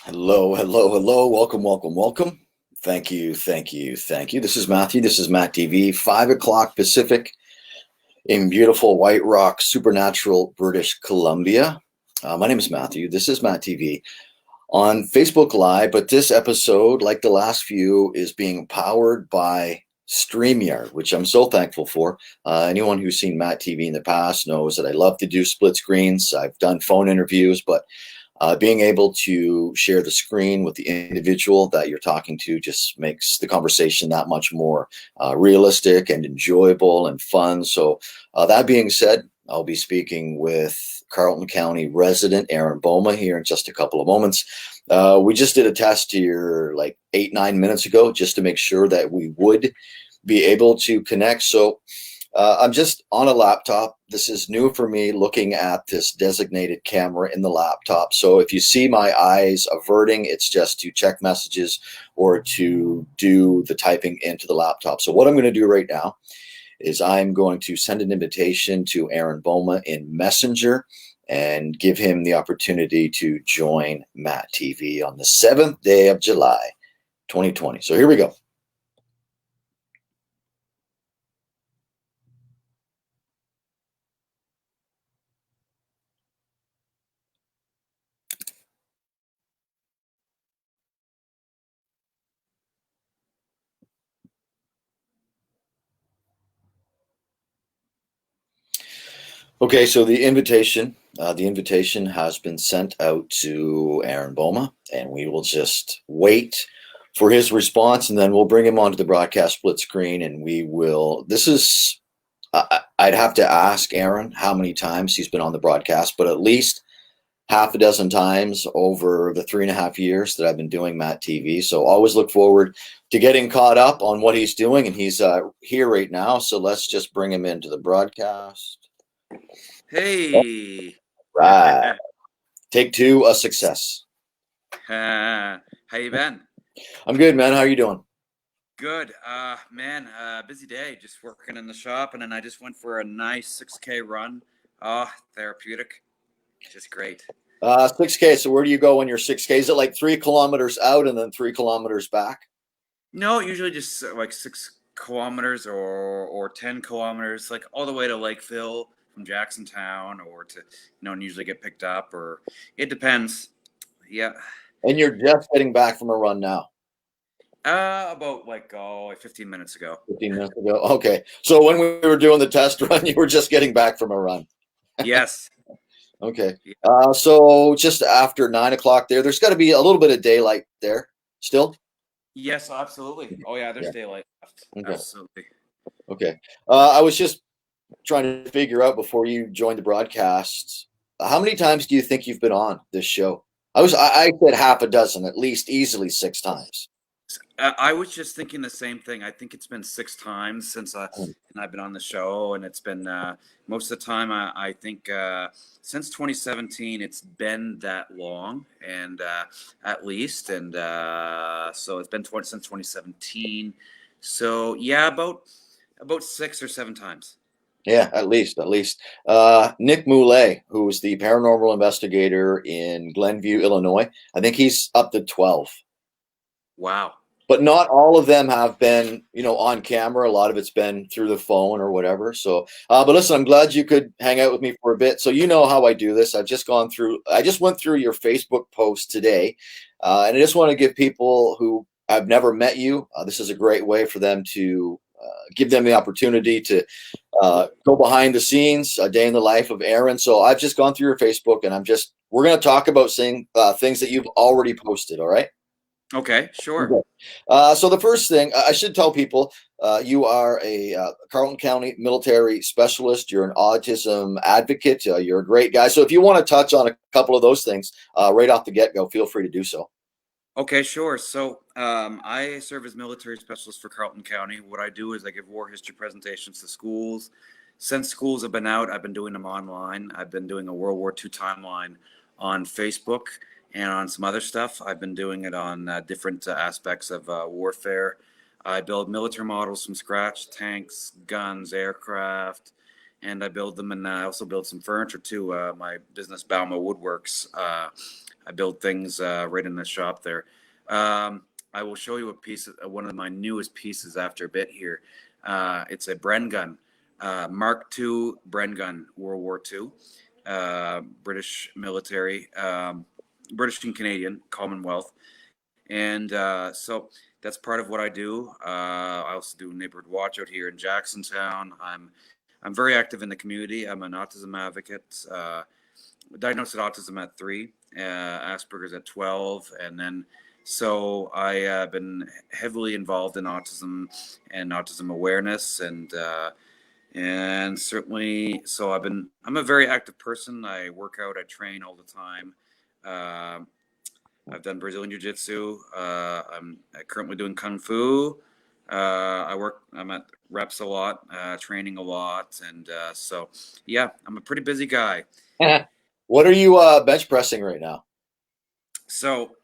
Hello, hello, hello. Welcome, welcome, welcome. Thank you, thank you, thank you. This is Matthew. This is MattTv, 5 o'clock Pacific in beautiful White Rock, supernatural British Columbia. My name is Matthew. This is MattTv on Facebook Live, but this episode, like the last few, is being powered by StreamYard, which I'm so thankful for. Anyone who's seen MattTv in the past knows that I love to do split screens. I've done phone interviews, but being able to share the screen with the individual that you're talking to just makes the conversation that much more realistic and enjoyable and fun. So that being said, I'll be speaking with Carleton County resident Aaron Bouma here in just a couple of moments. We just did a test here like 8-9 minutes ago just to make sure that we would be able to connect. So I'm just on a laptop. This is new for me, looking at this designated camera in the laptop. So if you see my eyes averting, it's just to check messages or to do the typing into the laptop. So what I'm going to do right now is I'm going to send an invitation to Aaron Bouma in Messenger and give him the opportunity to join MattTv on the 7th day of July, 2020. So here we go. Okay, so the invitation has been sent out to Aaron Bouma, and we will just wait for his response, and then we'll bring him onto the broadcast split screen, and we will. I'd have to ask Aaron how many times he's been on the broadcast, but at least half a dozen times over the 3.5 years that I've been doing MattTv. So always look forward to getting caught up on what he's doing, and he's here right now. So let's just bring him into the broadcast. Hey. Right. Take two, a success. How you been? I'm good, man. How are you doing? Good. Man, busy day. Just working in the shop, and then I just went for a nice 6K run. Therapeutic. Just great. 6K. So where do you go when you're 6K? Is it like 3 kilometers out and then 3 kilometers back? No, usually just like 6 kilometers or 10 kilometers, like all the way to Lakeville from Jacksontown, or to and usually get picked up, or it depends. Yeah. And you're just getting back from a run now. About 15 minutes ago. 15 minutes ago. Okay. So when we were doing the test run, you were just getting back from a run. Yes. Okay. So just after 9 o'clock there's got to be a little bit of daylight there still? Yes, absolutely. Oh yeah, there's daylight left. Okay. Absolutely. Okay. I was just trying to figure out before you joined the broadcast, how many times do you think you've been on this show? I said half a dozen, at least, easily 6 times. I was just thinking the same thing. I think it's been 6 times since and I've been on the show, and it's been most of the time. I think since 2017, it's been that long, and at least, and so it's been since 2017. So yeah, about 6 or 7 times. Yeah, at least. Nick Moulet, who is the paranormal investigator in Glenview, Illinois, I think he's up to 12. Wow. But not all of them have been, on camera. A lot of it's been through the phone or whatever. So, but listen, I'm glad you could hang out with me for a bit. So you know how I do this. I just went through your Facebook post today, and I just want to give people who have never met you, this is a great way for them to give them the opportunity to go behind the scenes, a day in the life of Aaron. So I've just gone through your Facebook, and we're going to talk about things that you've already posted. All right. Okay, sure. Okay. So the first thing I should tell people, you are a Carleton County military specialist. You're an autism advocate. You're a great guy. So if you want to touch on a couple of those things right off the get-go, feel free to do so. Okay, sure. So I serve as military specialist for Carleton County. What I do is I give war history presentations to schools. Since schools have been out, I've been doing them online. I've been doing a World War II timeline on Facebook and on some other stuff. I've been doing it on different aspects of warfare. I build military models from scratch, tanks, guns, aircraft, and I build them, and I also build some furniture too. My business, Bouma Woodworks, I build things right in the shop there. I will show you a piece, one of my newest pieces after a bit here. It's a Bren gun, Mark II Bren gun, World War II, British military, British and Canadian Commonwealth. And so that's part of what I do. I also do neighborhood watch out here in Jacksontown. I'm very active in the community. I'm an autism advocate. Diagnosed with autism at 3, Asperger's at 12, and then so I have been heavily involved in autism and autism awareness, and certainly so I'm a very active person. I work out, I train all the time. I've done Brazilian Jiu-Jitsu. I'm currently doing Kung Fu. I'm at reps a lot, training a lot. And so, yeah, I'm a pretty busy guy. What are you bench pressing right now? So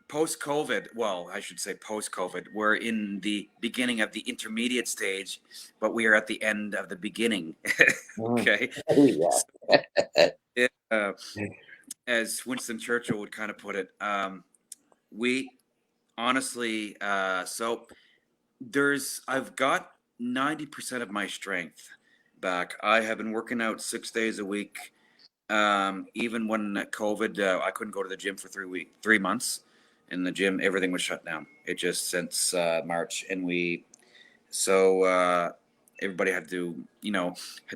post-COVID, well, I should say post-COVID, we're in the beginning of the intermediate stage, but we are at the end of the beginning. Okay. Yeah. As Winston Churchill would kind of put it, we honestly, so I've got 90% of my strength back. I have been working out 6 days a week. Even when COVID, I couldn't go to the gym for 3 months. In the gym, everything was shut down. It just since March, and everybody had to,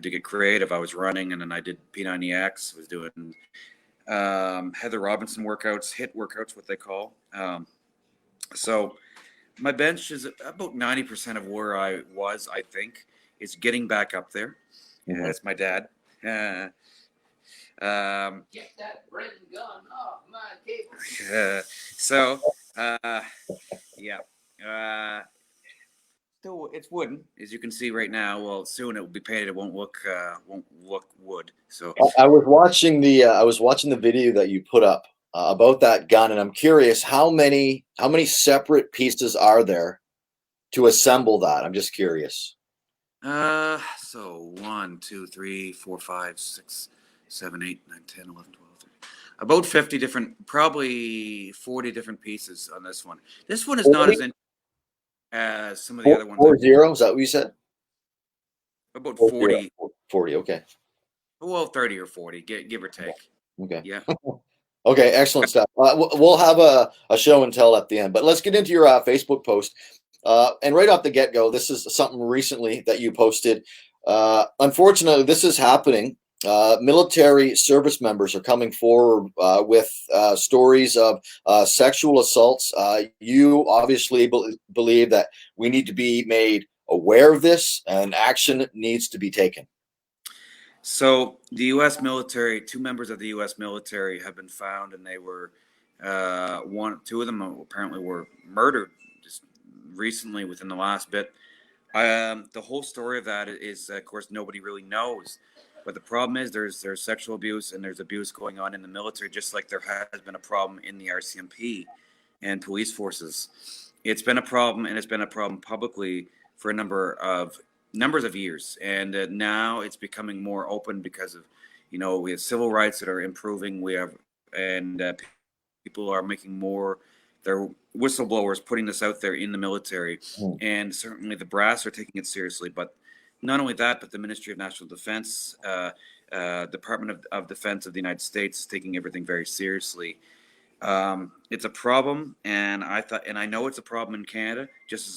get creative. I was running, and then I did P90X. Was doing Heather Robinson workouts, HIIT workouts, what they call. So my bench is about 90% of where I was. I think it's getting back up there. Mm-hmm. That's my dad. Get that Bren gun off my table. Yeah. Still, it's wooden, as you can see right now. Well, soon it will be painted. It won't look wood. So I was watching the video that you put up about that gun, and I'm curious how many separate pieces are there to assemble that? I'm just curious. So 1, 2, 3, 4, 5, 6, 7, 8, 9, 10, 11, 12, 13. About 50 different, probably 40 different pieces on this one. This one is 40? Not as interesting as some of the other ones. 40, is that what you said? About 40. 40, okay. Well, 30 or 40, give or take. Okay. Yeah. Okay, excellent stuff. We'll have a show and tell at the end, but let's get into your Facebook post. And right off the get-go, this is something recently that you posted. Unfortunately, this is happening. Military service members are coming forward with stories of sexual assaults. You obviously believe that we need to be made aware of this and action needs to be taken. So the U.S. military, 2 members of the U.S. military have been found, and they were 2 of them apparently were murdered just recently within the last bit. The whole story of that is, of course, nobody really knows. But the problem is there's sexual abuse and there's abuse going on in the military, just like there has been a problem in the RCMP and police forces. It's been a problem, and it's been a problem publicly for a numbers of years. And now it's becoming more open because of, we have civil rights that are improving. People are making more, they're whistleblowers putting this out there in the military. And certainly the brass are taking it seriously. But not only that, but the Ministry of National Defense, Department of Defense of the United States is taking everything very seriously. It's a problem, and I know it's a problem in Canada, just as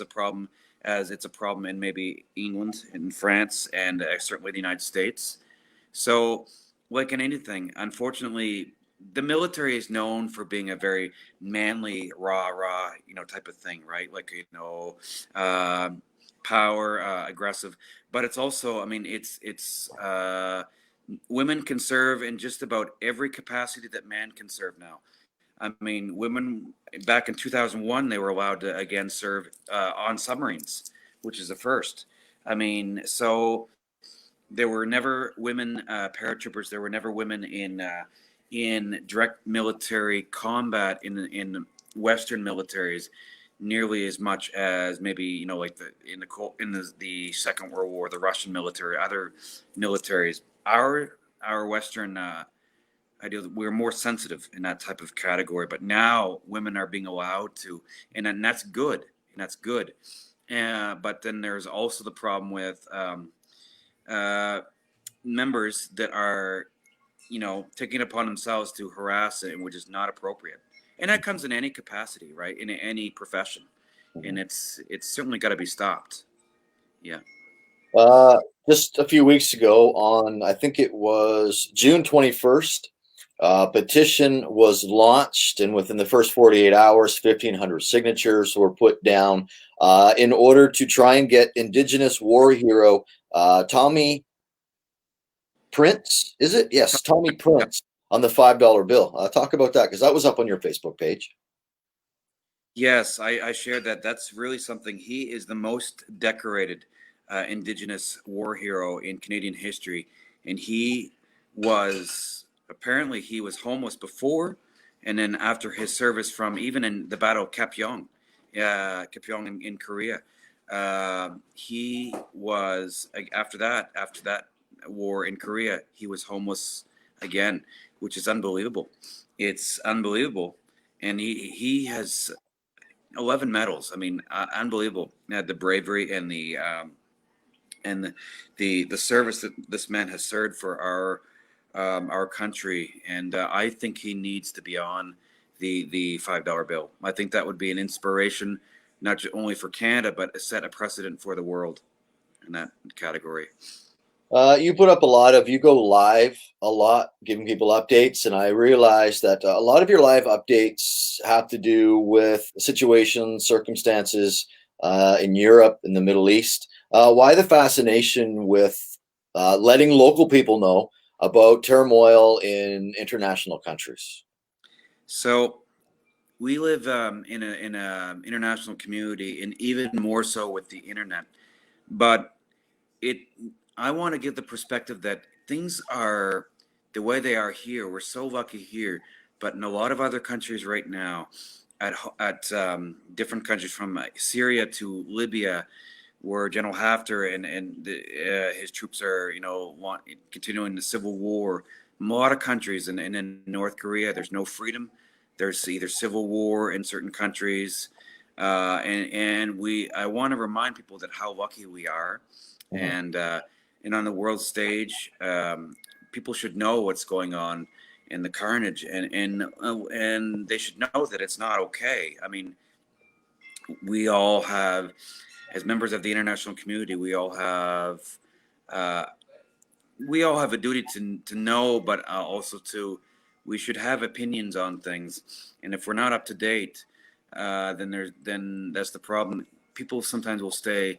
it's a problem in maybe England and France and certainly the United States. So, like in anything, unfortunately, the military is known for being a very manly, rah, type of thing, right? Like, power, aggressive, but it's also, it's women can serve in just about every capacity that man can serve now. Women back in 2001, they were allowed to again serve on submarines, which is a first. So there were never women paratroopers. There were never women in direct military combat in Western militaries nearly as much as maybe like the Second World War, the Russian military, other militaries. Our Western we're more sensitive in that type of category. But now women are being allowed to, and that's good, and that's good. But then there's also the problem with members that are, taking it upon themselves to harass it, which is not appropriate. And that comes in any capacity, right? In any profession, and it's certainly got to be stopped. Yeah. Just a few weeks ago, on I think it was June 21st, a petition was launched, and within the first 48 hours, 1,500 signatures were put down in order to try and get Indigenous war hero Tommy Prince, is it? Yes, Tommy Prince on the $5 bill. Talk about that, because that was up on your Facebook page. Yes, I shared that. That's really something. He is the most decorated Indigenous war hero in Canadian history, and he was homeless before, and then after his service from even in the Battle of Kapyong in Korea, he was after that war in Korea, he was homeless again, which is unbelievable. It's unbelievable, and he has 11 medals. I mean, unbelievable. The bravery and the service that this man has served for our country, and I think he needs to be on the $5 bill. I think that would be an inspiration, not only for Canada, but set a precedent for the world in that category. You go live a lot, giving people updates, and I realized that a lot of your live updates have to do with situations, circumstances in Europe, in the Middle East. Why the fascination with letting local people know about turmoil in international countries? So we live in a international community, and even more so with the internet. But I want to give the perspective that things are the way they are here. We're so lucky here, but in a lot of other countries right now, at different countries from Syria to Libya, where General Haftar and his troops are, continuing the civil war. In a lot of countries, and in North Korea, there's no freedom. There's either civil war in certain countries, I want to remind people that how lucky we are, and on the world stage, people should know what's going on in the carnage, and they should know that it's not okay. I mean, we all have, as members of the international community, we all have a duty to know, but also we should have opinions on things. And if we're not up to date, then that's the problem. People sometimes will stay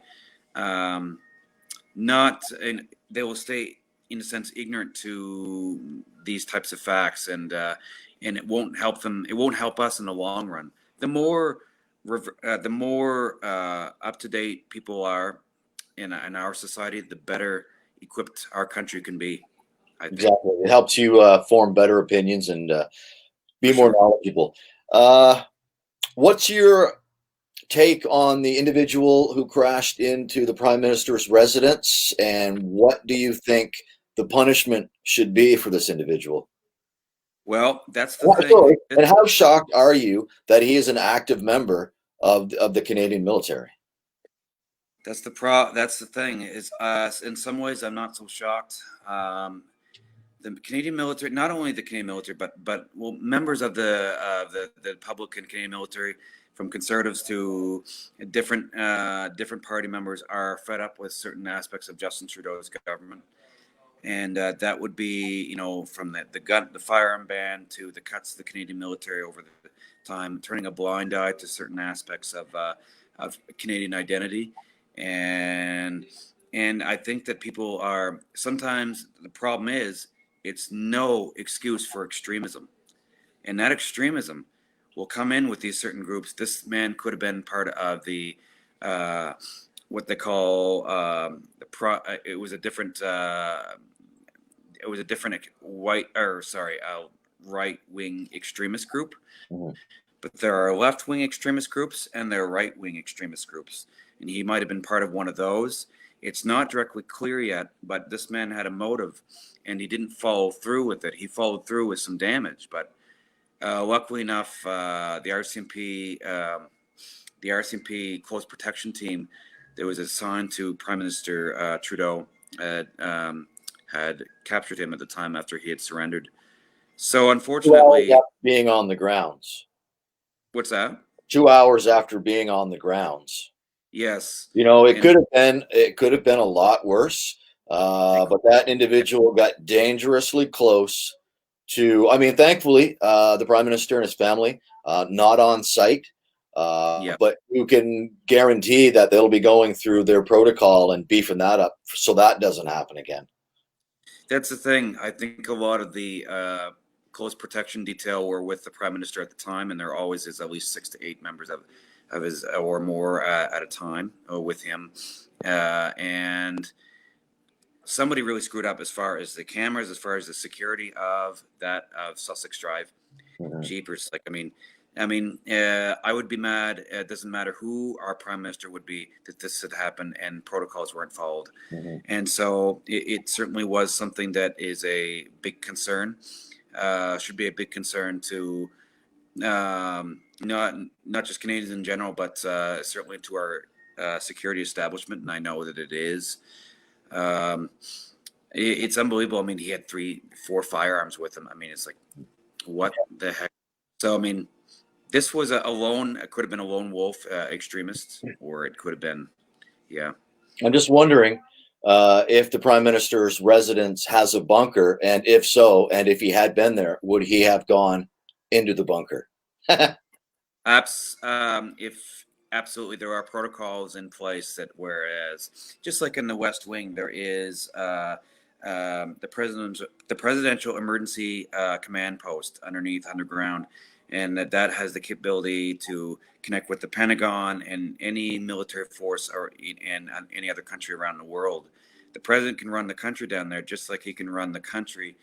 they will stay, in a sense, ignorant to these types of facts, and it won't help them. It won't help us in the long run. The more up to date people are in our society, the better equipped our country can be. I think. Exactly, it helps you form better opinions and be more knowledgeable. What's your take on the individual who crashed into the Prime Minister's residence, and what do you think the punishment should be for this individual? Well, that's the thing. And how shocked are you that he is an active member of the Canadian military? That's the thing. Is in some ways I'm not so shocked. The Canadian military, not only the Canadian military, but members of the Republican Canadian military, from conservatives to different party members, are fed up with certain aspects of Justin Trudeau's government, and that would be, from the firearm ban to the cuts to the Canadian military over the time, turning a blind eye to certain aspects of Canadian identity, and I think that people are, sometimes the problem is it's no excuse for extremism, and that extremism will come in with these certain groups. This man could have been part of the what they call it was a different right-wing extremist group. Mm-hmm. But there are left-wing extremist groups and there are right-wing extremist groups, and he might have been part of one of those. It's not directly clear yet, but this man had a motive, and he didn't follow through with it. He followed through with some damage, but luckily enough, the RCMP close protection team that was assigned to Prime Minister Trudeau had captured him at the time after he had surrendered. So unfortunately, being on the grounds. What's that? 2 hours after being on the grounds. Yes. It could have been a lot worse. But that individual got dangerously close to, thankfully, the Prime Minister and his family, not on site, but you can guarantee that they'll be going through their protocol and beefing that up so that doesn't happen again. That's the thing. I think a lot of the close protection detail were with the Prime Minister at the time, and there always is at least 6 to 8 members of his or more at a time with him. And somebody really screwed up as far as the cameras, as far as the security of Sussex Drive. Jeepers! I would be mad. It doesn't matter who our Prime Minister would be that this had happened and protocols weren't followed. And so it certainly was something that is a big concern. Should be a big concern to not just Canadians in general, but certainly to our security establishment. And I know that it is. It's unbelievable. He had 3-4 firearms with him. It's like, what the heck? So, this was it could have been a lone wolf extremist, or it could have been, I'm just wondering if the Prime Minister's residence has a bunker, and if so, and if he had been there, would he have gone into the bunker? Absolutely, there are protocols in place that, whereas just like in the West Wing, there is the presidential emergency command post underground, and that has the capability to connect with the Pentagon and any military force and any other country around the world. The president can run the country down there just like he can run the country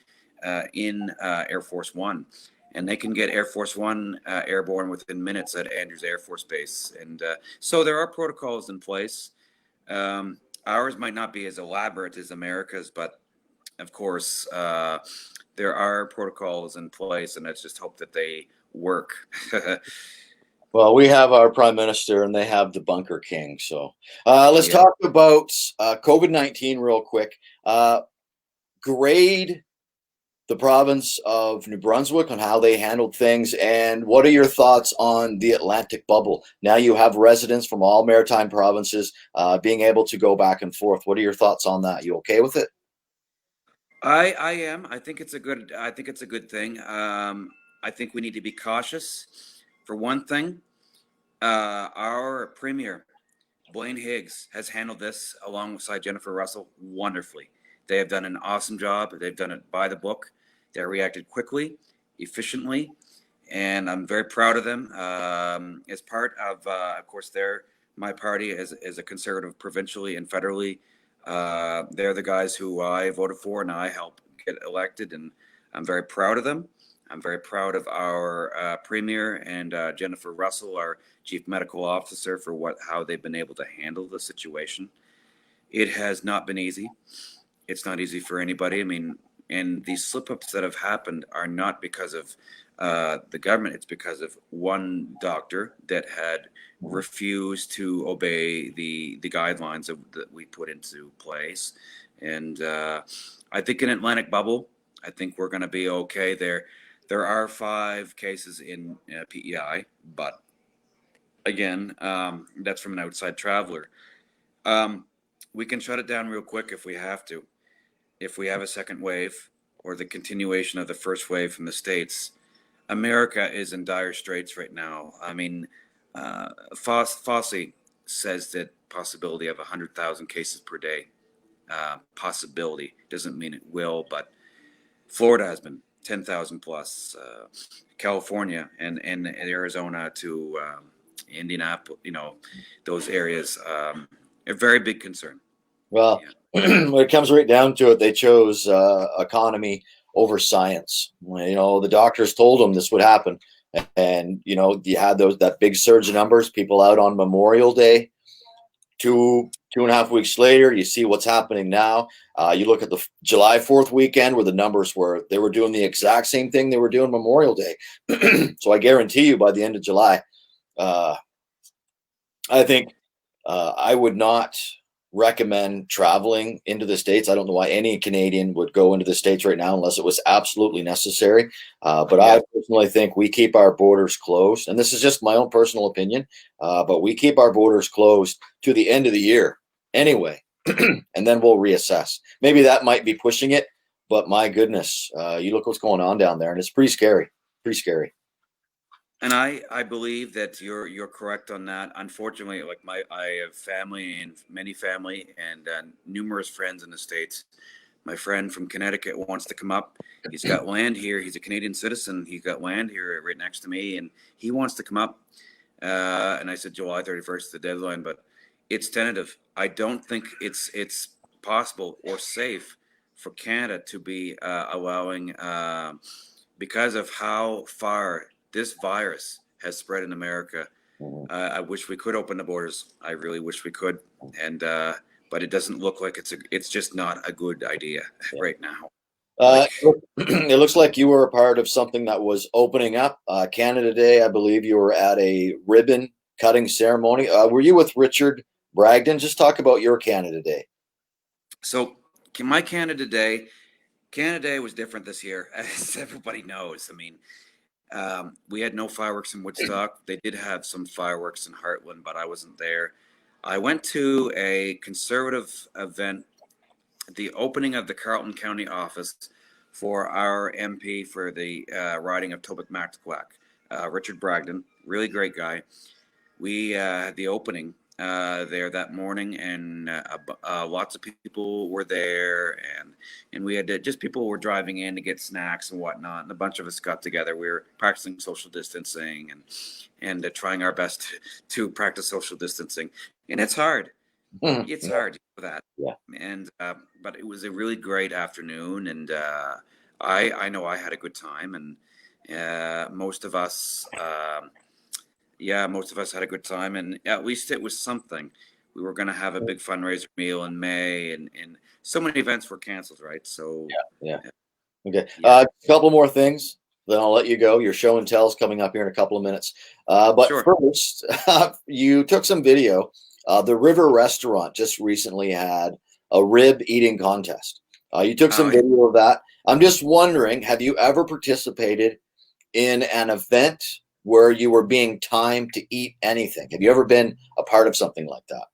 in Air Force One. And they can get Air Force One airborne within minutes at Andrews Air Force Base. And so there are protocols in place. Ours might not be as elaborate as America's, but of course, there are protocols in place, and let's just hope that they work. Well, we have our Prime Minister and they have the Bunker King. So let's talk about COVID-19 real quick. Grade the province of New Brunswick on how they handled things, and what are your thoughts on the Atlantic bubble? Now you have residents from all maritime provinces being able to go back and forth. What are your thoughts on that? You okay with it? I am. I think it's a good thing. I think we need to be cautious. For one thing, our Premier, Blaine Higgs, has handled this alongside Jennifer Russell wonderfully. They have done an awesome job. They've done it by the book. They reacted quickly, efficiently, and I'm very proud of them. As part of course, my party is a conservative provincially and federally. They're the guys who I voted for and I helped get elected, and I'm very proud of them. I'm very proud of our Premier and Jennifer Russell, our Chief Medical Officer, for how they've been able to handle the situation. It has not been easy. It's not easy for anybody. And these slip-ups that have happened are not because of the government. It's because of one doctor that had refused to obey the guidelines that we put into place. And I think in Atlantic bubble, I think we're going to be okay there. There are 5 cases in PEI, but again, that's from an outside traveler. We can shut it down real quick if we have to. If we have a second wave or the continuation of the first wave from the States, America is in dire straits right now. Fauci says that possibility of 100,000 cases per day. Possibility doesn't mean it will, but Florida has been 10,000 plus. California and Arizona to Indianapolis, those areas, a very big concern. Well, when it comes right down to it, they chose economy over science. The doctors told them this would happen. And, you had that big surge of numbers, people out on Memorial Day, two and a half weeks later, you see what's happening now. You look at the July 4th weekend where the numbers were, they were doing the exact same thing they were doing Memorial Day. So I guarantee you by the end of July, I think I would not recommend traveling into the States. I don't know why any Canadian would go into the States right now unless it was absolutely necessary. But I personally think we keep our borders closed. And this is just my own personal opinion. But we keep our borders closed to the end of the year anyway. And then we'll reassess. Maybe that might be pushing it. But my goodness, you look what's going on down there. And it's pretty scary. Pretty scary. And I believe that you're correct on that. Unfortunately, like I have family and many family and numerous friends in the States. My friend from Connecticut wants to come up. He's got land here. He's a Canadian citizen. He's got land here right next to me, and he wants to come up. And I said July 31st is the deadline, but it's tentative. I don't think it's possible or safe for Canada to be allowing because of how far this virus has spread in America. I wish we could open the borders. I really wish we could, and but it doesn't look like it's just not a good idea right now. It looks like you were a part of something that was opening up Canada Day. I believe you were at a ribbon cutting ceremony. Were you with Richard Bragdon? Just talk about your Canada Day. So my Canada Day was different this year, as everybody knows. I mean, we had no fireworks in Woodstock. They did have some fireworks in Heartland, but I wasn't there. I went to a conservative event, the opening of the Carleton County office for our MP for the riding of Tobique-Mactaquac, Richard Bragdon, really great guy. We had the opening there that morning, and lots of people were there, and we had just people were driving in to get snacks and whatnot, and a bunch of us got together. We were practicing social distancing and trying our best to practice social distancing, and it's hard. It's hard for that. Yeah. And but it was a really great afternoon, and I know I had a good time, and most of us had a good time, and at least it was something. We were going to have a big fundraiser meal in May, and so many events were canceled, right? So Okay. A couple more things, then I'll let you go. Your show and tell is coming up here in a couple of minutes. But first, you took some video. The River Restaurant just recently had a rib eating contest. You took some video of that. I'm just wondering, have you ever participated in an event where you were being timed to eat anything? Have you ever been a part of something like that?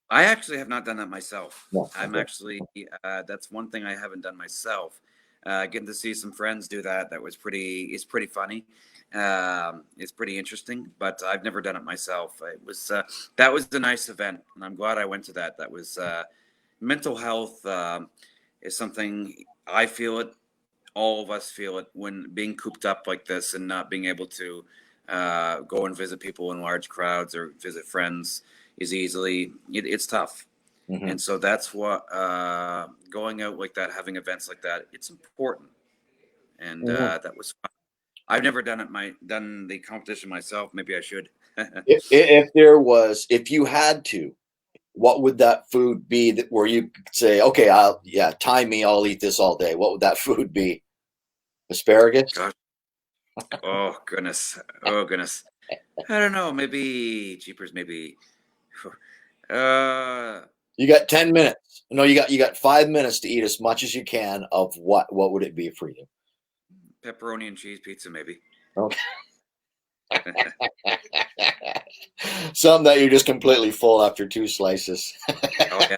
I actually have not done that myself. No. I'm actually, that's one thing I haven't done myself. Getting to see some friends do that it's pretty funny. It's pretty interesting, but I've never done it myself. It was that was a nice event, and I'm glad I went to that. That was mental health is something I feel it. All of us feel it when being cooped up like this and not being able to go and visit people in large crowds or visit friends is it's tough. Mm-hmm. And so that's what going out like that, having events like that, it's important. And that was fun. I've never done the competition myself. Maybe I should. if you had to, what would that food be that where you could say, okay, time me, I'll eat this all day? What would that food be? Asparagus? Gosh. Oh goodness. I don't know. Maybe jeepers. Maybe. You got 10 minutes. No, you got 5 minutes to eat as much as you can of what? What would it be for you? Pepperoni and cheese pizza, maybe. Okay. Something that you're just completely full after 2 slices. Oh yeah,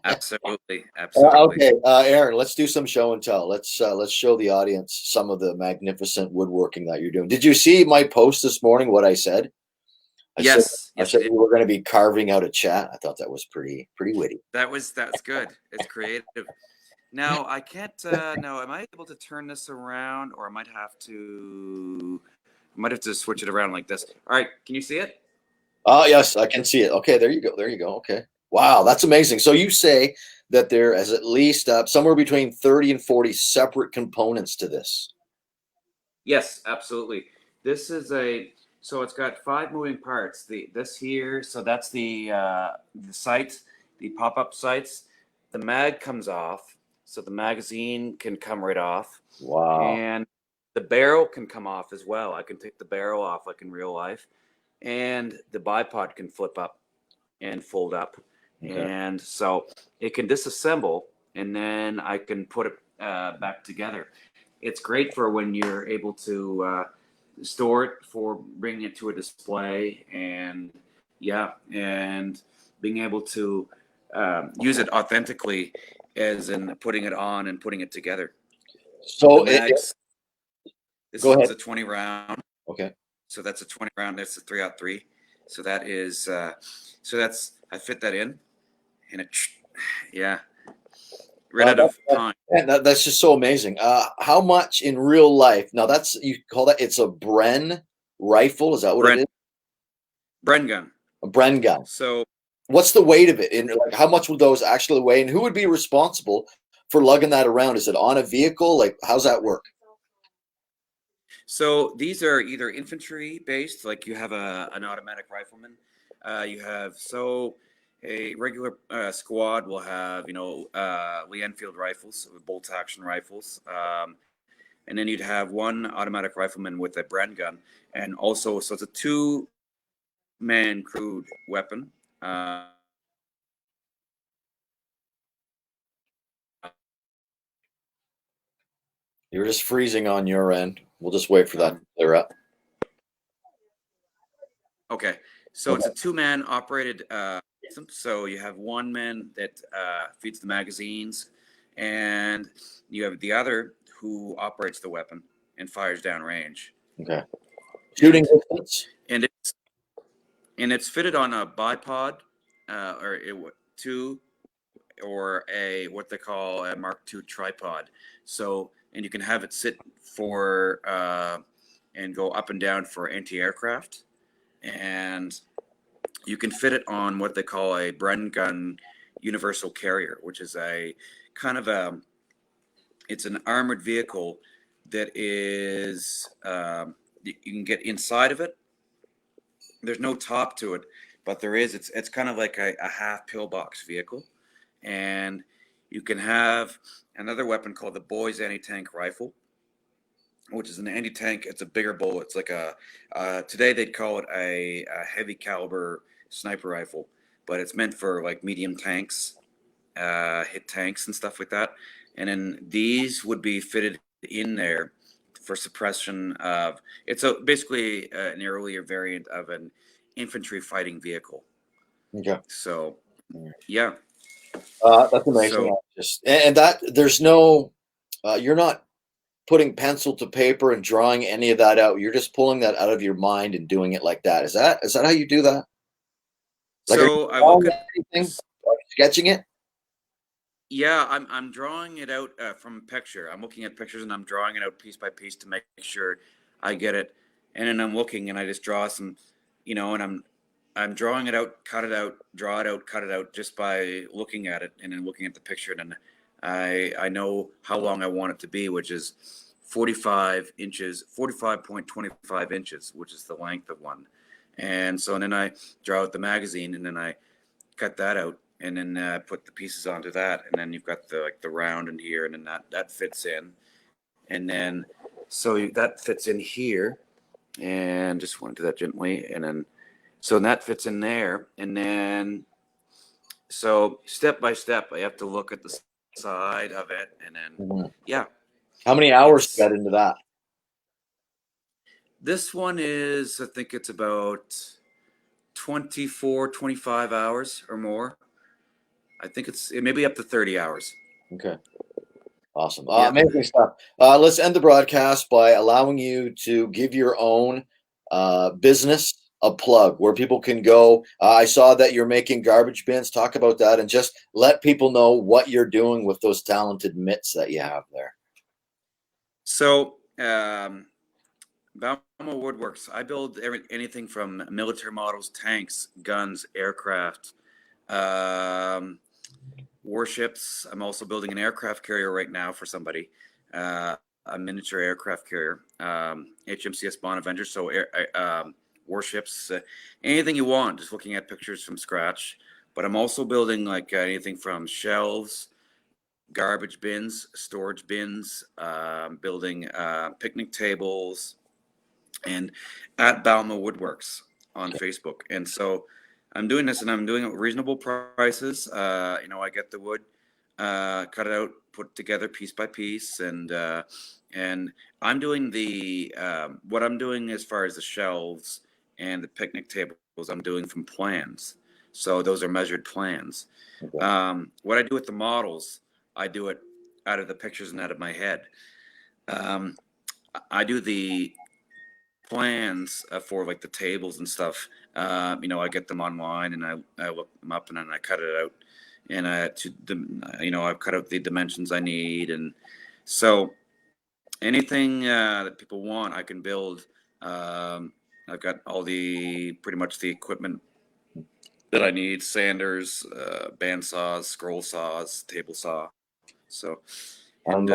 absolutely. Okay, Aaron, let's do some show and tell. Let's show the audience some of the magnificent woodworking that you're doing. Did you see my post this morning? What I said? I said we were going to be carving out a chat. I thought that was pretty witty. That's good. It's creative. Now I can't. No, am I able to turn this around, or I might have to switch it around like this? All right, can you see it? Yes, I can see it. Okay, there you go. Okay. Wow, that's amazing. So you say that there is at least somewhere between 30 and 40 separate components to this. Yes, absolutely. This is So it's got 5 moving parts. This here, so that's the sights, the pop-up sights. The mag comes off, so the magazine can come right off. Wow. And the barrel can come off as well. I can take the barrel off like in real life. And the bipod can flip up and fold up. Okay. And so it can disassemble, and then I can put it back together. It's great for when you're able to store it, for bringing it to a display, and and being able to use it authentically, as in putting it on and putting it together. So The mags, this go is ahead. a 20 round. Okay. So that's a 20 round. That's a 3-03. So that is, so that's, I fit that in, and it, right out of pine. And that's just so amazing. How much in real life? Now that's, you call that, it's a Bren rifle. Is that what it is? Bren gun. A Bren gun. So what's the weight of it? And like, how much would those actually weigh? And who would be responsible for lugging that around? Is it on a vehicle? Like, how's that work? So these are either infantry based, like you have an automatic rifleman. You have a regular squad will have Lee Enfield rifles, bolt action rifles, and then you'd have one automatic rifleman with a Bren gun, and also so it's a 2-man crude weapon. You're just freezing on your end. We'll just wait for that to clear up. Okay, so it's a 2-man operated system. So you have one man that feeds the magazines, and you have the other who operates the weapon and fires downrange. Okay. Shooting distance. And it's fitted on a bipod, or a what they call a Mark II tripod. So, and you can have it sit for and go up and down for anti-aircraft, and you can fit it on what they call a Bren gun universal carrier, which is a kind of it's an armored vehicle that is you can get inside of it. There's no top to it, but there is. It's kind of like a half pillbox vehicle, and you can have another weapon called the Boys anti-tank rifle, which is an anti-tank. It's a bigger bullet. It's like today they'd call it a heavy caliber sniper rifle, but it's meant for like medium tanks, hit tanks and stuff like that. And then these would be fitted in there for suppression of. It's basically an earlier variant of an infantry fighting vehicle. Okay. So, yeah. That's amazing. So, and that there's no, you're not putting pencil to paper and drawing any of that out. You're just pulling that out of your mind and doing it like that. Is that how you do that? Like, so I look at anything, like sketching it. Yeah, I'm drawing it out from a picture. I'm looking at pictures and I'm drawing it out piece by piece to make sure I get it. And then I'm looking and I just draw some, and I'm drawing it out, cut it out, draw it out, cut it out just by looking at it and then looking at the picture. And then I know how long I want it to be, which is 45 inches, 45.25 inches, which is the length of one. And so then I draw out the magazine and then I cut that out. And then put the pieces onto that, and then you've got the round in here, and then that fits in, and then that fits in here, and just want to do that gently, and then that fits in there, and then so step by step, I have to look at the side of it, and then How many hours got into that? This one is, I think it's about 24, 25 hours or more. I think it may be up to 30 hours. Okay. Awesome. Amazing stuff. Let's end the broadcast by allowing you to give your own business a plug where people can go. I saw that you're making garbage bins. Talk about that and just let people know what you're doing with those talented mitts that you have there. So, Bouma Woodworks, I build anything from military models, tanks, guns, aircraft, warships. I'm also building an aircraft carrier right now for somebody, a miniature aircraft carrier, HMCS Bonaventure. So warships, anything you want, just looking at pictures from scratch. But I'm also building like anything from shelves, garbage bins, storage bins, building picnic tables, and at Bouma Woodworks on Facebook. And so I'm doing this, and I'm doing it with reasonable prices. I get the wood, cut it out, put it together piece by piece, and I'm doing the what I'm doing as far as the shelves and the picnic tables. I'm doing from plans, so those are measured plans. Okay. What I do with the models, I do it out of the pictures and out of my head. I do the plans for like the tables and stuff. I get them online and I look them up and then I cut it out and I've cut out the dimensions I need, and so anything that people want, I can build. I've got all pretty much the equipment that I need: sanders, band saws, scroll saws, table saw. So, and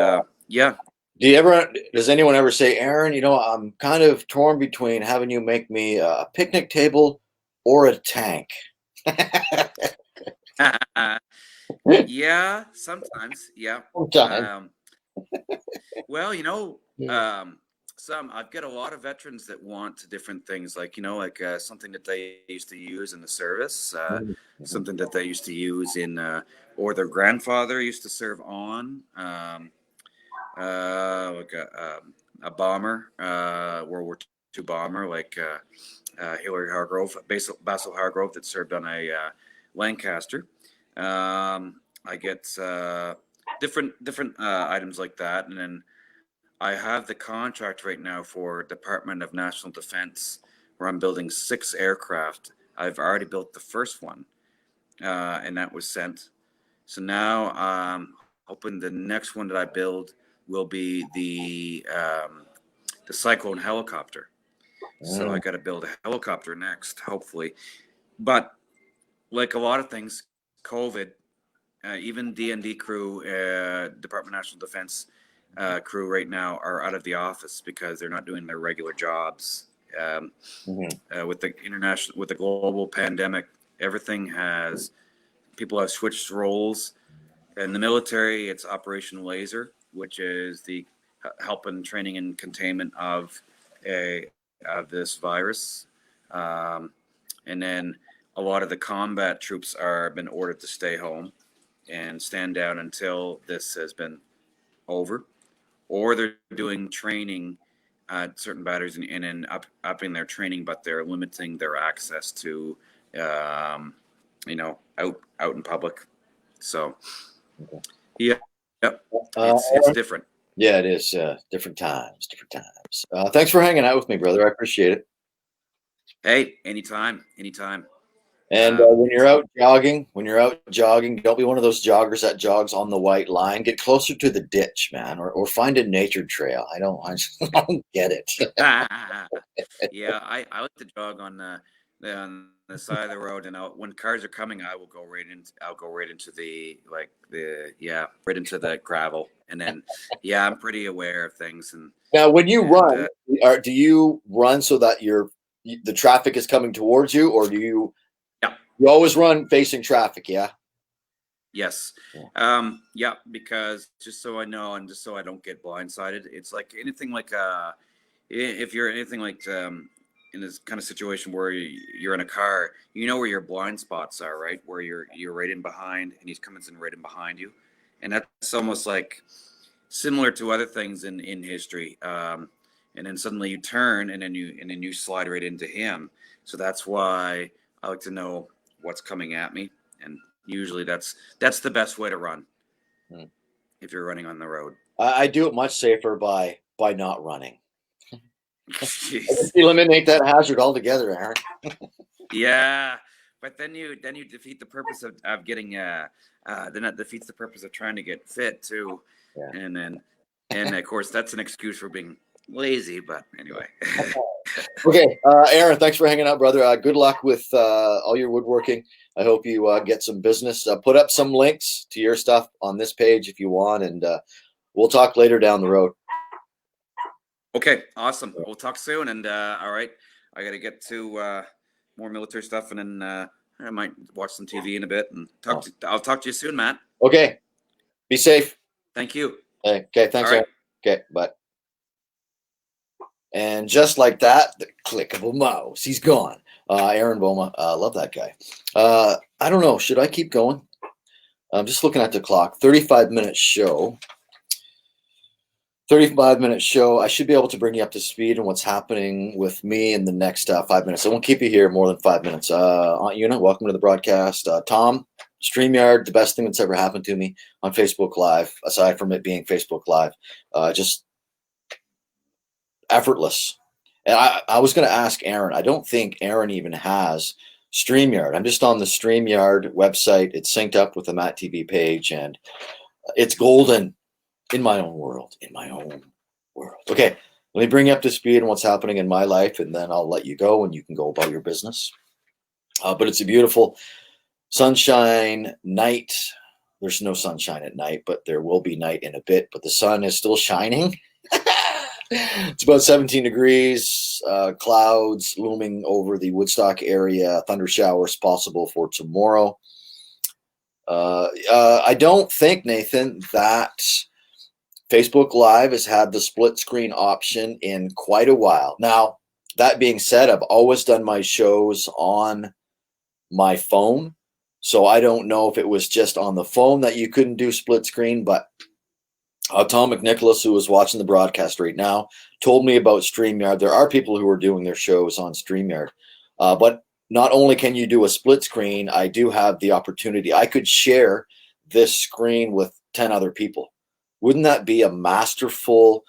yeah. Does anyone ever say, Aaron, I'm kind of torn between having you make me a picnic table or a tank? Yeah, sometimes. Yeah. Sometimes. Well, Yeah. I've got a lot of veterans that want different things, like, something that they used to use in the service, something that they used to use or their grandfather used to serve on, like a bomber, World War II bomber, like Hillary Hargrove, Basil Hargrove, that served on a Lancaster. I get different items like that, and then I have the contract right now for Department of National Defense, where I'm building 6 aircraft. I've already built the first one, and that was sent. So now I'm hoping the next one that I build will be the Cyclone helicopter. So I got to build a helicopter next, hopefully. But like a lot of things, COVID, even D&D crew, Department of National Defense crew right now are out of the office because they're not doing their regular jobs. With the global pandemic, people have switched roles. In the military, it's Operation Laser, which is the help and training and containment of this virus. And then a lot of the combat troops are been ordered to stay home and stand down until this has been over, or they're doing training at certain batteries and then upping their training, but they're limiting their access to, out in public. So, yeah, it's different. Yeah, it is. Different times. Thanks for hanging out with me, brother. I appreciate it. Hey, anytime. And when you're out jogging, don't be one of those joggers that jogs on the white line. Get closer to the ditch, man, or find a nature trail. I don't get it. Yeah, I like to jog on the side of the road, and when cars are coming, I'll go right into right into the gravel, and then I'm pretty aware of things. And now, when you run, do you run so that the traffic is coming towards you, or do you? Yeah. You always run facing traffic, yeah? Yes. Yeah, because just so I know and just so I don't get blindsided, it's like anything like if you're anything like in this kind of situation where you're in a car, where your blind spots are, right? Where you're right in behind and he's coming in right in behind you. And that's almost like similar to other things in history. And then suddenly you turn and then you slide right into him. So that's why I like to know what's coming at me, and usually that's the best way to run if you're running on the road. I do it much safer by not running. Eliminate that hazard altogether, Aaron. Yeah, but then you defeat the purpose of getting then that defeats the purpose of trying to get fit too. Yeah. And of course that's an excuse for being lazy, but anyway. Okay, Aaron, thanks for hanging out, brother. Good luck with all your woodworking. I hope you get some business. Put up some links to your stuff on this page if you want, and we'll talk later down the road. Okay, awesome. We'll talk soon, and all right. I got to get to more military stuff, and then I might watch some TV in a bit. And I'll talk to you soon, Matt. Okay. Be safe. Thank you. Okay. Thanks. All right. Okay. Bye. And just like that, the click of a mouse, he's gone. Aaron Bouma, love that guy. I don't know. Should I keep going? I'm just looking at the clock. 35-minute show. 35-minute show. I should be able to bring you up to speed on what's happening with me in the next 5 minutes. I won't keep you here more than 5 minutes. Aunt Una, welcome to the broadcast. Tom, StreamYard, the best thing that's ever happened to me on Facebook Live, aside from it being Facebook Live. Just effortless. And I was going to ask Aaron. I don't think Aaron even has StreamYard. I'm just on the StreamYard website. It's synced up with the MattTv page, and it's golden in my own world. Okay, let me bring you up to speed on what's happening in my life, and then I'll let you go, and you can go about your business. But it's a beautiful sunshine night. There's no sunshine at night, but there will be night in a bit. But the sun is still shining. It's about 17 degrees, clouds looming over the Woodstock area, thunder showers possible for tomorrow. I don't think, Nathan, that Facebook Live has had the split screen option in quite a while. Now, that being said, I've always done my shows on my phone, so I don't know if it was just on the phone that you couldn't do split screen, but Tom McNicholas, who is watching the broadcast right now, told me about StreamYard. There are people who are doing their shows on StreamYard. But not only can you do a split screen, I do have the opportunity. I could share this screen with 10 other people. Wouldn't that be a masterful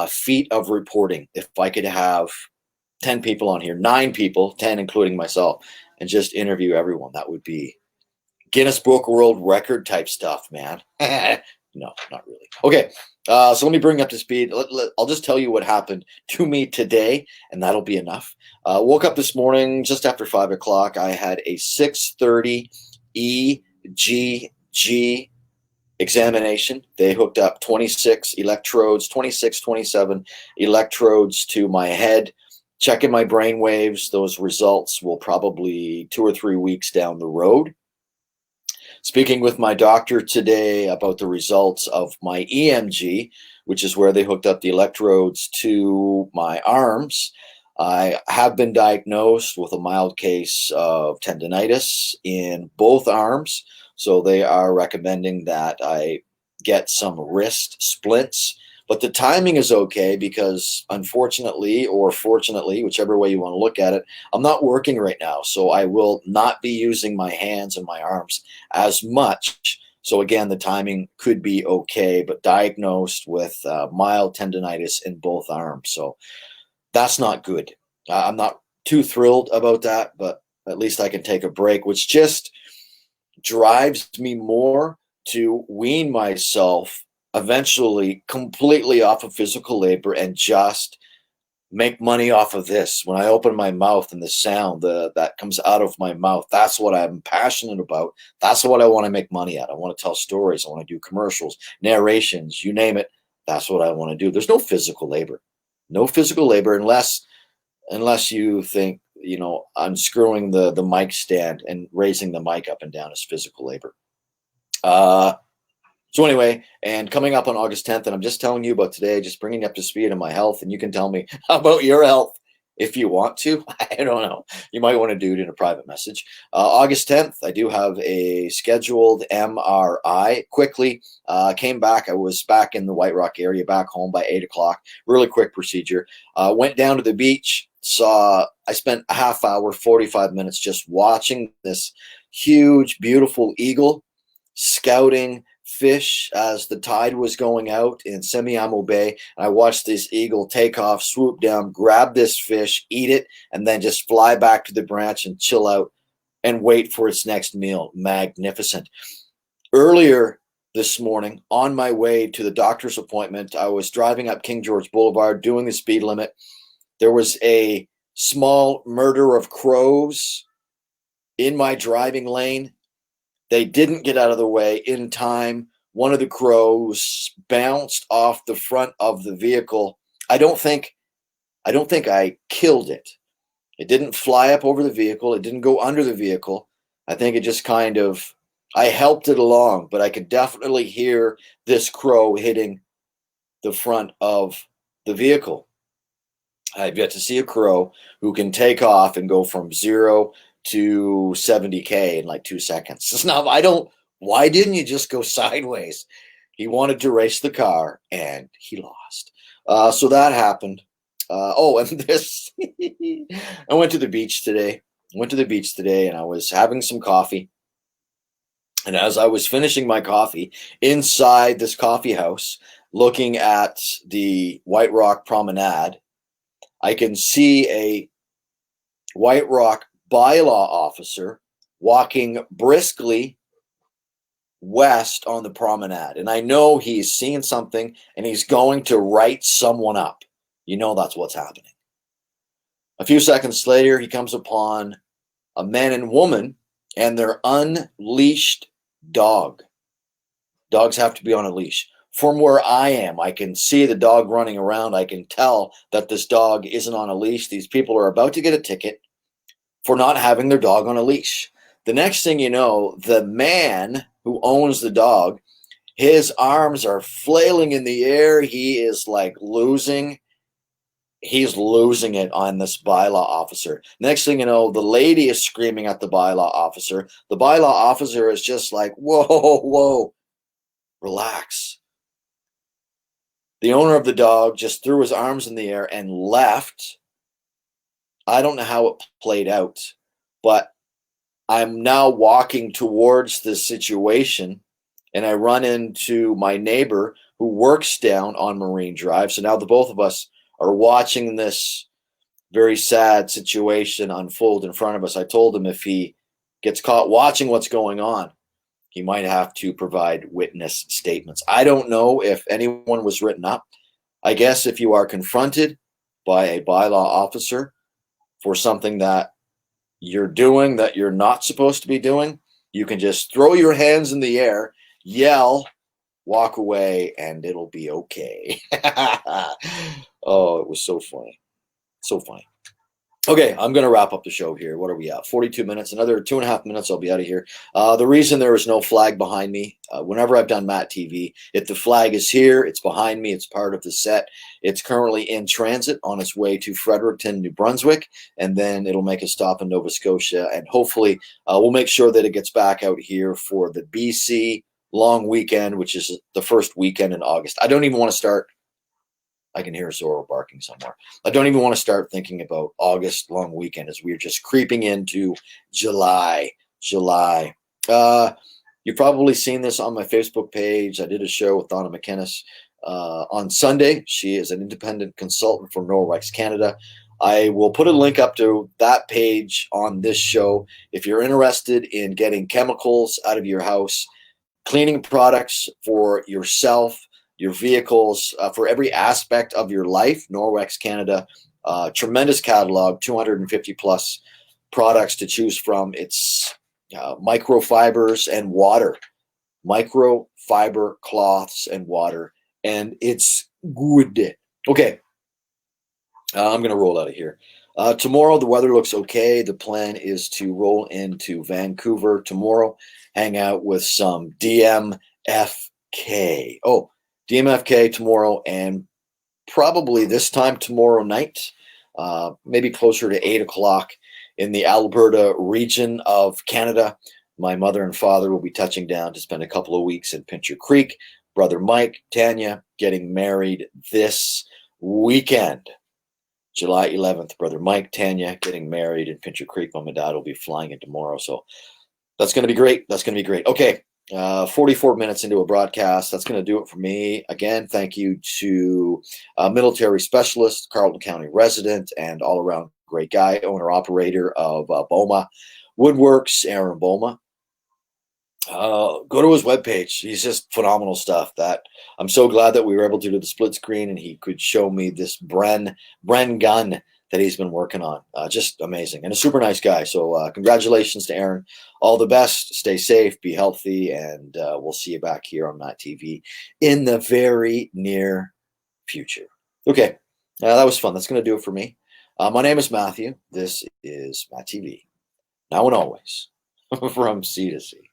feat of reporting if I could have 10 people on here, 9 people, 10 including myself, and just interview everyone? That would be Guinness Book World Record type stuff, man. No, not really. Okay, so let me bring you up to speed. I'll just tell you what happened to me today, and that'll be enough. Woke up this morning just after 5 o'clock. I had a 6:30 EGG examination. They hooked up 26 electrodes, 26, 27 electrodes to my head, checking my brain waves. Those results will probably 2 or 3 weeks down the road. Speaking with my doctor today about the results of my EMG, which is where they hooked up the electrodes to my arms. I have been diagnosed with a mild case of tendonitis in both arms, so they are recommending that I get some wrist splints. But the timing is okay because, unfortunately or fortunately, whichever way you want to look at it, I'm not working right now. So I will not be using my hands and my arms as much. So again, the timing could be okay, but diagnosed with mild tendonitis in both arms. So that's not good. I'm not too thrilled about that, but at least I can take a break, which just drives me more to wean myself eventually completely off of physical labor and just make money off of this. When I open my mouth and the sound that comes out of my mouth, that's what I'm passionate about. That's what I want to make money at. I want to tell stories. I want to do commercials, narrations, you name it. That's what I want to do. There's no physical labor. No physical labor unless you think, unscrewing the mic stand and raising the mic up and down is physical labor. So anyway, and coming up on August 10th, and I'm just telling you about today, just bringing you up to speed on my health, and you can tell me about your health if you want to. I don't know. You might want to do it in a private message. August 10th, I do have a scheduled MRI. Quickly, came back. I was back in the White Rock area, back home by 8 o'clock. Really quick procedure. Went down to the beach. I spent a half hour, 45 minutes just watching this huge, beautiful eagle scouting fish as the tide was going out in Semiahmoo Bay. And I watched this eagle take off, swoop down, grab this fish, eat it, and then just fly back to the branch and chill out and wait for its next meal. Magnificent. Earlier this morning, on my way to the doctor's appointment, I was driving up King George Boulevard doing the speed limit. There was a small murder of crows in my driving lane. They didn't get out of the way in time. One of the crows bounced off the front of the vehicle. I don't think I killed it, It didn't fly up over the vehicle. It didn't go under the vehicle. I think it just kind of, I helped it along, but I could definitely hear this crow hitting the front of the vehicle. I've yet to see a crow who can take off and go from 0 to 70K in like 2 seconds. It's not, why didn't you just go sideways? He wanted to race the car and he lost. So that happened. And this, I went to the beach today. And I was having some coffee. And as I was finishing my coffee inside this coffee house, looking at the White Rock Promenade, I can see a White Rock bylaw officer walking briskly west on the promenade. And I know he's seeing something and he's going to write someone up. You know that's what's happening. A few seconds later, he comes upon a man and woman and their unleashed dog. Dogs have to be on a leash. From where I am, I can see the dog running around. I can tell that this dog isn't on a leash. These people are about to get a ticket for not having their dog on a leash. The next thing you know, the man who owns the dog, his arms are flailing in the air. He is like he's losing it on this bylaw officer. Next thing you know, the lady is screaming at the bylaw officer. The bylaw officer is just like, whoa, relax. The owner of the dog just threw his arms in the air and left. I don't know how it played out, but I'm now walking towards this situation and I run into my neighbor who works down on Marine Drive. So now the both of us are watching this very sad situation unfold in front of us. I told him if he gets caught watching what's going on, he might have to provide witness statements. I don't know if anyone was written up. I guess if you are confronted by a bylaw officer for something that you're doing that you're not supposed to be doing, you can just throw your hands in the air, yell, walk away, and it'll be okay. Oh, it was so funny. So funny. Okay, I'm going to wrap up the show here. What are we at? 42 minutes. Another 2.5 minutes, I'll be out of here. The reason there is no flag behind me, whenever I've done MattTv, if the flag is here, it's behind me, it's part of the set. It's currently in transit on its way to Fredericton, New Brunswick, and then it'll make a stop in Nova Scotia, and hopefully we'll make sure that it gets back out here for the BC long weekend, which is the first weekend in August. I don't even want to start. I can hear Zorro barking somewhere. I don't even want to start thinking about August long weekend as we're just creeping into July. You've probably seen this on my Facebook page. I did a show with Donna McInnes on Sunday. She is an independent consultant for Norwex Canada. I will put a link up to that page on this show. If you're interested in getting chemicals out of your house, cleaning products for yourself, your vehicles, for every aspect of your life, Norwex Canada, tremendous catalog, 250 plus products to choose from. It's microfibers and water, microfiber cloths and water, and it's good. Okay, I'm going to roll out of here. Tomorrow, the weather looks okay. The plan is to roll into Vancouver tomorrow, hang out with some DMFK. DMFK tomorrow, and probably this time tomorrow night, maybe closer to 8 o'clock in the Alberta region of Canada. My mother and father will be touching down to spend a couple of weeks in Pincher Creek. Brother Mike, Tanya, getting married this weekend. July 11th, Brother Mike, Tanya, getting married in Pincher Creek. Mom and Dad will be flying in tomorrow. So that's going to be great. Okay. 44 minutes into a broadcast. That's going to do it for me. Again, thank you to military specialist, Carleton County resident, and all-around great guy, owner-operator of Bouma Woodworks, Aaron Bouma. Go to his webpage. He's just phenomenal stuff. That I'm so glad that we were able to do the split screen and he could show me this Bren gun that he's been working on. Just amazing, and a super nice guy. So congratulations to Aaron. All the best. Stay safe, be healthy, and we'll see you back here on MattTv in the very near future. Okay, that was fun. That's going to do it for me. My name is Matthew. This is MattTv. Now and always, from sea to sea.